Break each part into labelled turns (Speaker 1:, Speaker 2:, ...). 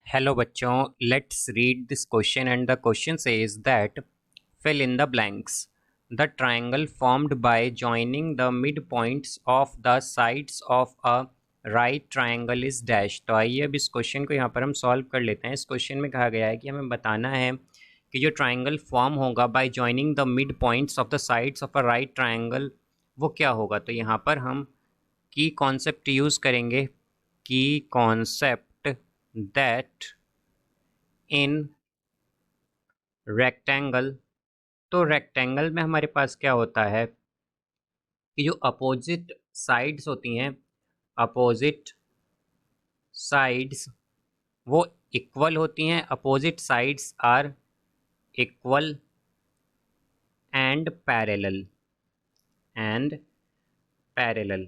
Speaker 1: Hello बच्चों, let's read this question and the question says that fill in the blanks. The triangle formed by joining the midpoints of the sides of a right triangle is dash. तो आइए अब इस question को यहाँ पर हम solve कर लेते हैं। इस क्वेश्चन में कहा गया है कि हमें बताना है कि जो ट्राइंगल फॉर्म होगा bye joining the mid points of the sides of a right triangle वो क्या होगा। तो यहाँ पर हम की कॉन्सेप्ट यूज़ करेंगे, की कॉन्सेप्ट दैट इन रेक्टेंगल। तो रेक्टेंगल में हमारे पास क्या होता है कि जो अपोजिट साइड्स होती हैं, अपोजिट साइड्स वो इक्वल होती हैं। Opposite sides are equal and parallel, and parallel,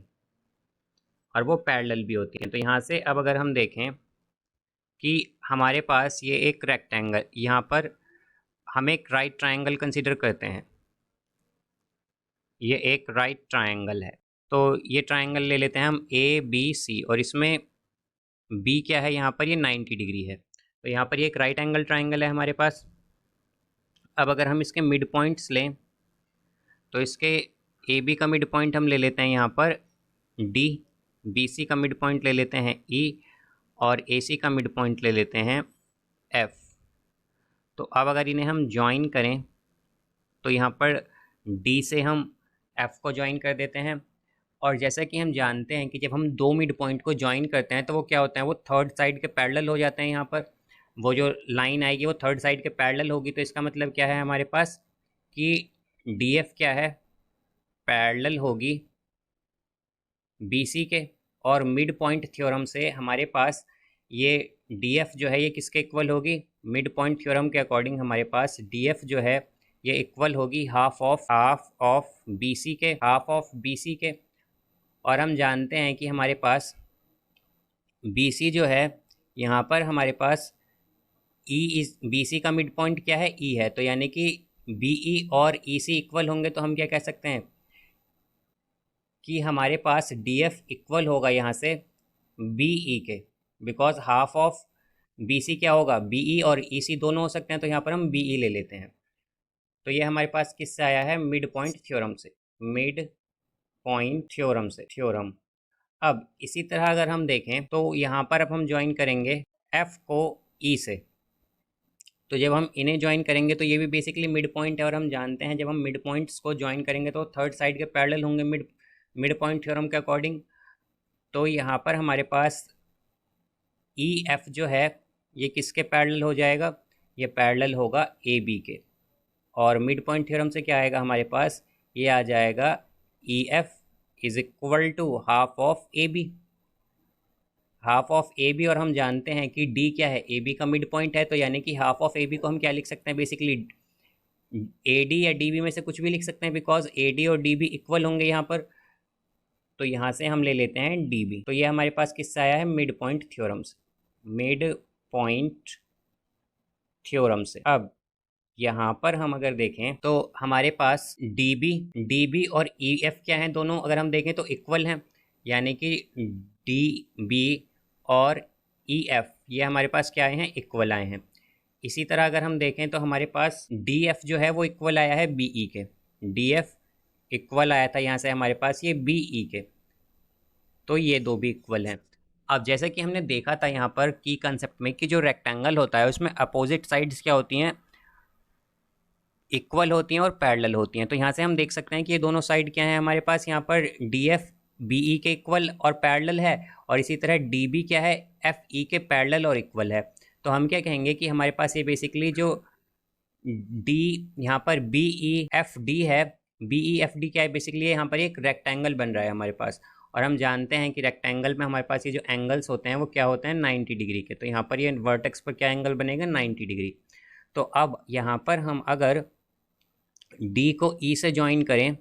Speaker 1: और वो पैरेलल भी होती हैं। तो यहाँ से अब अगर हम देखें कि हमारे पास ये एक रेक्टेंगल, यहाँ पर हम एक राइट ट्राइंगल कंसीडर करते हैं। ये एक राइट ट्राइंगल है, तो ये ट्राइंगल ले लेते हैं हम ABC, और इसमें B क्या है यहाँ पर, ये 90 डिग्री है। तो यहाँ पर ये एक राइट एंगल ट्राइंगल है हमारे पास। अब अगर हम इसके मिड पॉइंट्स लें तो इसके AB का मिड पॉइंट हम ले लेते हैं यहाँ पर D, BC का मिड पॉइंट ले लेते हैं E, और AC का मिड पॉइंट ले लेते हैं F। तो अब अगर इन्हें हम ज्वाइन करें तो यहाँ पर D से हम F को ज्वाइन कर देते हैं, और जैसा कि हम जानते हैं कि जब हम दो मिड पॉइंट को ज्वाइन करते हैं तो वो क्या होता है, वो थर्ड साइड के पैरेलल हो जाते हैं। यहाँ पर वो जो लाइन आएगी वो थर्ड साइड के पैरेलल होगी। तो इसका मतलब क्या है हमारे पास कि DF क्या है, पैरेलल होगी BC के। और मिड पॉइंट थ्योरम से हमारे पास ये DF जो है ये किसके इक्वल होगी, मिड पॉइंट थ्योरम के अकॉर्डिंग हमारे पास DF जो है ये इक्वल होगी हाफ ऑफ BC के, हाफ ऑफ BC के। और हम जानते हैं कि हमारे पास BC जो है यहाँ पर हमारे पास BC का मिड पॉइंट क्या है, E है। तो यानी कि BE और EC इक्वल होंगे तो हम क्या कह सकते हैं कि हमारे पास DF इक्वल होगा यहाँ से BE के, बिकॉज हाफ ऑफ BC क्या होगा, BE और EC दोनों हो सकते हैं। तो यहाँ पर हम BE ले लेते हैं। तो ये हमारे पास किससे आया है, मिड पॉइंट थ्योरम से, मिड पॉइंट थ्योरम से, थ्योरम। अब इसी तरह अगर हम देखें तो यहाँ पर अब हम ज्वाइन करेंगे F को E से। तो जब हम इन्हें ज्वाइन करेंगे तो ये भी बेसिकली मिड पॉइंट है, और हम जानते हैं जब हम मिड पॉइंट्स को ज्वाइन करेंगे तो थर्ड साइड के पैरेलल होंगे मिड पॉइंट थ्योरम के अकॉर्डिंग। तो यहाँ पर हमारे पास EF जो है ये किसके पैरेलल हो जाएगा, ये पैरेलल होगा AB के। और मिड पॉइंट थ्योरम से क्या आएगा हमारे पास, ये आ जाएगा EF is equal to half of AB, half of AB। और हम जानते हैं कि D क्या है, AB का मिड पॉइंट है। तो यानी कि हाफ ऑफ AB को हम क्या लिख सकते हैं, बेसिकली AD या DB में से कुछ भी लिख सकते हैं, बिकॉज AD और DB इक्वल होंगे यहाँ पर। तो यहाँ से हम ले लेते हैं DB। तो ये हमारे पास किससे आया है, मिड पॉइंट थ्योरम से, मिड पॉइंट थ्योरम से। अब यहाँ पर हम अगर देखें तो हमारे पास DB और EF क्या है, दोनों अगर हम देखें तो इक्वल हैं। यानी कि DB और EF ये हमारे पास क्या आए हैं, इक्वल आए हैं। इसी तरह अगर हम देखें तो हमारे पास DF जो है वो इक्वल आया है BE के, DF इक्वल आया था यहाँ से हमारे पास ये BE के। तो ये दो भी इक्वल हैं। अब जैसे कि हमने देखा था यहाँ पर की कंसेप्ट में कि जो रेक्टेंगल होता है उसमें अपोजिट साइड्स क्या होती हैं, इक्वल होती हैं और पैरेलल होती हैं। तो यहाँ से हम देख सकते हैं कि ये दोनों साइड क्या है हमारे पास, यहाँ पर DF BE के इक्वल और पैरेलल है, और इसी तरह DB क्या है, FE के पैरेलल और इक्वल है। तो हम क्या कहेंगे कि हमारे पास ये बेसिकली जो D यहाँ पर BEFD है, BEFD क्या है, बेसिकली यहाँ पर एक रेक्टेंगल बन रहा है हमारे पास। और हम जानते हैं कि रेक्टेंगल में हमारे पास ये जो एंगल्स होते हैं वो क्या होते हैं, 90 डिग्री के। तो यहाँ पर ये वर्टेक्स पर क्या एंगल बनेगा, 90 डिग्री। तो अब यहाँ पर हम अगर D को E से ज्वाइन करें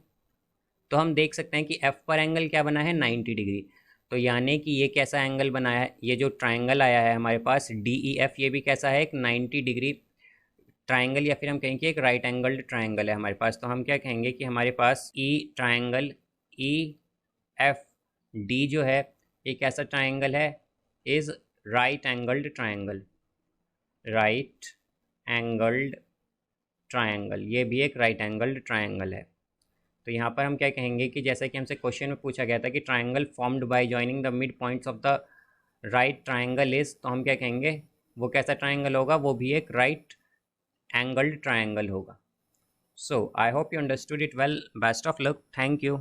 Speaker 1: तो हम देख सकते हैं कि F पर एंगल क्या बना है, 90 डिग्री। तो यानी कि ये कैसा एंगल बनाया है, ये जो ट्राइंगल आया है हमारे पास DEF, ये भी कैसा है, एक 90 डिग्री ट्राइंगल, या फिर हम कहेंगे एक राइट एंगल्ड ट्राइंगल है हमारे पास। तो हम क्या कहेंगे कि हमारे पास ट्राइंगल EFD जो है ये कैसा ट्राइंगल है, is right angled triangle, right angled triangle, ये भी एक राइट एंगल्ड ट्रायंगल है। तो यहाँ पर हम क्या कहेंगे कि जैसा कि हमसे क्वेश्चन में पूछा गया था कि triangle formed by joining the mid points of the right triangle is, तो हम क्या कहेंगे, वो कैसा ट्रायंगल होगा, वो भी एक राइट एंगल्ड ट्रायंगल होगा। So I hope you understood it well, best of luck, thank you.